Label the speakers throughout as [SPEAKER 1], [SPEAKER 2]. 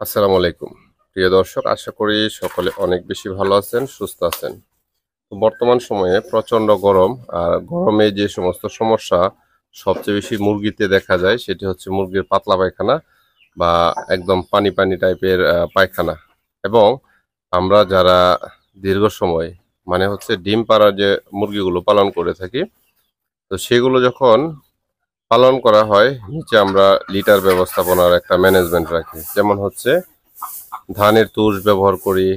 [SPEAKER 1] আসসালামু আলাইকুম প্রিয় দর্শক, আশা করি সকলে অনেক বেশি ভালো আছেন, সুস্থ আছেন। তো বর্তমান সময়ে প্রচন্ড গরম, আর গরমে যে সমস্ত সমস্যা সবচেয়ে বেশি মুরগিতে দেখা যায় সেটি হচ্ছে মুরগির পাতলা পায়খানা বা একদম পানি পানি টাইপের পায়খানা। এবং আমরা যারা দীর্ঘ সময় মানে হচ্ছে ডিম পাড়া যে মুরগিগুলো পালন করে থাকি, তো সেগুলো যখন পালন করা হয় নিচে আমরা লিটার ব্যবস্থাপনার একটা ম্যানেজমেন্ট রাখি। যেমন হচ্ছে ধানের তুষ ব্যবহার করি,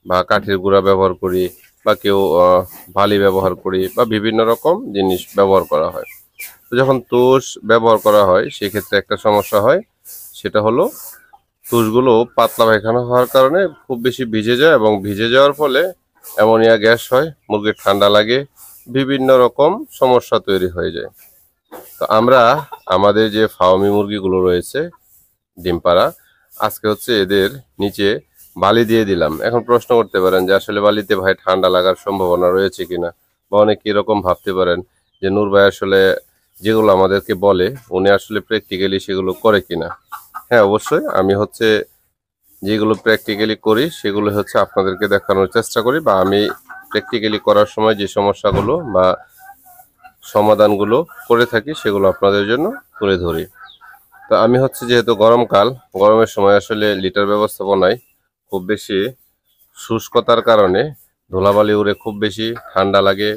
[SPEAKER 1] বা কাঠের গুঁড়া ব্যবহার করি, বা কেউ বালি ব্যবহার করি, বা বিভিন্ন রকম জিনিস ব্যবহার করা হয়। তো যখন তুষ ব্যবহার করা হয় সেক্ষেত্রে একটা সমস্যা হয়, সেটা হলো তুষগুলো পাতলা পায়খানা হওয়ার কারণে খুব বেশি ভিজে যায়, এবং ভিজে যাওয়ার ফলে অ্যামোনিয়া গ্যাস হয়, মুরগির ঠান্ডা লাগে, বিভিন্ন রকম সমস্যা তৈরি হয়ে যায়। তো আমরা আমাদের যে ফার্মি মুরগিগুলো রয়েছে ডিম পাড়া, আজকে হচ্ছে এদের নিচে বালি দিয়ে দিলাম। এখন প্রশ্ন করতে পারেন যে আসলে বালিতে ভাই ঠান্ডা লাগার সম্ভাবনা রয়েছে কিনা, বা অনেকে এরকম ভাবতে পারেন যে নূর ভাই আসলে যেগুলো আমাদেরকে বলে উনি আসলে প্র্যাকটিক্যালি সেগুলো করে কিনা। হ্যাঁ, অবশ্যই আমি হচ্ছে যেগুলো প্র্যাকটিক্যালি করি সেগুলো হচ্ছে আপনাদেরকে দেখানোর চেষ্টা করি, বা আমি প্র্যাকটিক্যালি করার সময় যে সমস্যাগুলো বা সমাধানগুলো করে থাকি সেগুলো আপনাদের জন্য তুলে ধরি। তো আমি হচ্ছে যেহেতু গরমকাল, গরমের সময় আসলে লিটার ব্যবস্থাপনায় খুব বেশি শুষ্কতার কারণে ধুলাবালি উড়ে খুব বেশি ঠান্ডা লাগে,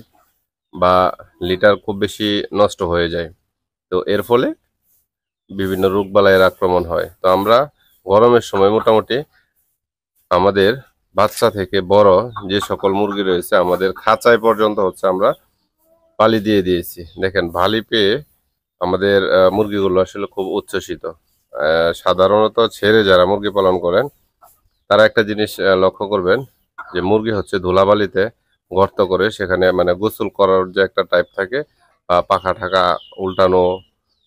[SPEAKER 1] বা লিটার খুব বেশি নষ্ট হয়ে যায়। তো এর ফলে বিভিন্ন রোগবালাইয়ের আক্রমণ হয়। তো আমরা গরমের সময় মোটামুটি আমাদের বাচ্চা থেকে বড় যে সকল মুরগি রয়েছে আমাদের খাঁচায় পর্যন্ত হচ্ছে আমরা বালি দিয়ে দিয়েছি। দেখেন বালি পেয়ে আমাদের মুরগিগুলো আসলে খুব উচ্ছ্বসিত। সাধারণত ছেড়ে যারা মুরগি পালন করেন তারা একটা জিনিস লক্ষ্য করবেন, যে মুরগি হচ্ছে ধুলাবালিতে গর্ত করে সেখানে মানে গোসল করার যে একটা টাইপ থাকে, বা পাখা ঠাকা উল্টানো,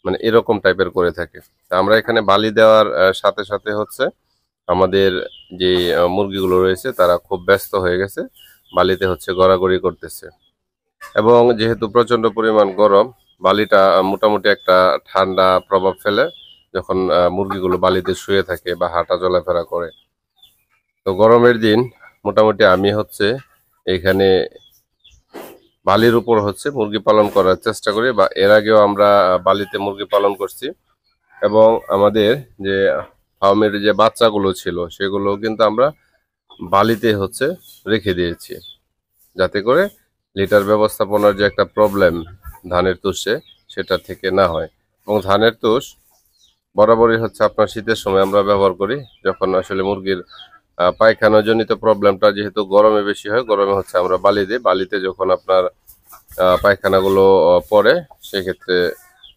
[SPEAKER 1] মানে এরকম টাইপের করে থাকে। তা আমরা এখানে বালি দেওয়ার সাথে সাথে হচ্ছে আমাদের যে মুরগিগুলো রয়েছে তারা খুব ব্যস্ত হয়ে গেছে, বালিতে হচ্ছে গড়াগড়ি করতেছে। এবং যেহেতু প্রচন্ড পরিমাণ গরম, বালিটা মোটামুটি একটা ঠান্ডা প্রভাব ফেলে যখন মুরগিগুলো বালিতে শুয়ে থাকে বা হাঁটা চলাফেরা করে। তো গরমের দিন মোটামুটি আমি হচ্ছে এখানে বালির উপর হচ্ছে মুরগি পালন করার চেষ্টা করি, বা এর আগেও আমরা বালিতে মুরগি পালন করছি। এবং আমাদের যে ফার্মের যে বাচ্চাগুলো ছিল সেগুলো কিন্তু আমরা বালিতে হচ্ছে রেখে দিয়েছি, যাতে করে লিটার ব্যবস্থাপনার যে একটা প্রবলেম ধানের তুষে সেটা থেকে না হয়। এবং ধানের তুষ বরাবরই হচ্ছে আপনার শীতের সময় আমরা ব্যবহার করি, যখন আসলে মুরগির পায়খানা জনিত প্রবলেমটা যেহেতু গরমে বেশি হয়, গরমে হচ্ছে আমরা বালি দিই। বালিতে যখন আপনার পায়খানাগুলো পড়ে সেক্ষেত্রে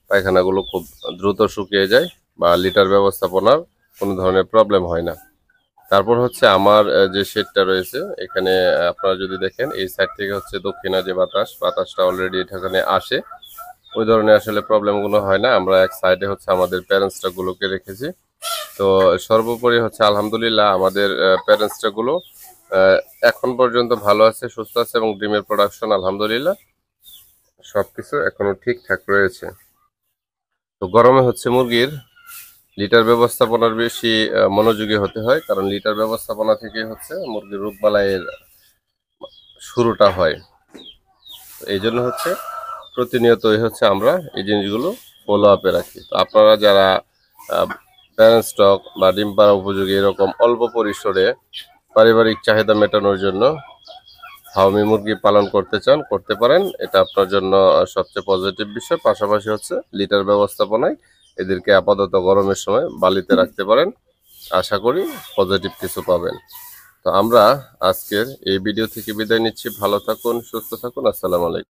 [SPEAKER 1] পায়খানাগুলো খুব দ্রুত শুকিয়ে যায়, বা লিটার ব্যবস্থাপনার কোনো ধরনের প্রবলেম হয় না। তারপর হচ্ছে আমার যে শেডটা রয়েছে এখানে আপনারা যদি দেখেন এই সাইড থেকে হচ্ছে দক্ষিণা যে বাতাসটা অলরেডি এখানে আসে, ওই ধরনের আসলে প্রবলেমগুলো হয় না। আমরা এক সাইডে হচ্ছে আমাদের প্যারেন্টসটা গুলোকে রেখেছি। তো সর্বোপরি হচ্ছে আলহামদুলিল্লাহ আমাদের প্যারেন্টসটা গুলো এখন পর্যন্ত ভালো আছে, সুস্থ আছে, এবং ডিমের প্রোডাকশন আলহামদুলিল্লাহ সবকিছু এখনো ঠিকঠাক রয়েছে। তো গরমে হচ্ছে মুরগির লিটার ব্যবস্থাপনার বেশি মনোযোগী হতে হয়, কারণ লিটার ব্যবস্থাপনা থেকে হচ্ছে মুরগির রোগবালাইয়ের শুরুটা হয়। এই জন্য হচ্ছে প্রতিনিয়তই হচ্ছে আমরা এই জিনিসগুলো ফলো আপে রাখি। তো আপনারা যারা প্যারেন্ট স্টক বা ডিম পাড়া উপযোগী এরকম অল্প পরিসরে পারিবারিক চাহিদা মেটানোর জন্য ফার্মি মুরগি পালন করতে চান, করতে পারেন। এটা আপনার জন্য সবচেয়ে পজিটিভ বিষয়। পাশাপাশি হচ্ছে লিটার ব্যবস্থাপনায় এদেরকে আপাতত গরমের সময় বালিতে রাখতে পারেন, আশা করি পজিটিভ কিছু পাবেন। তো আমরা আজকের এই ভিডিও থেকে বিদায় নিচ্ছি। ভালো থাকুন, সুস্থ থাকুন। আসসালামু আলাইকুম।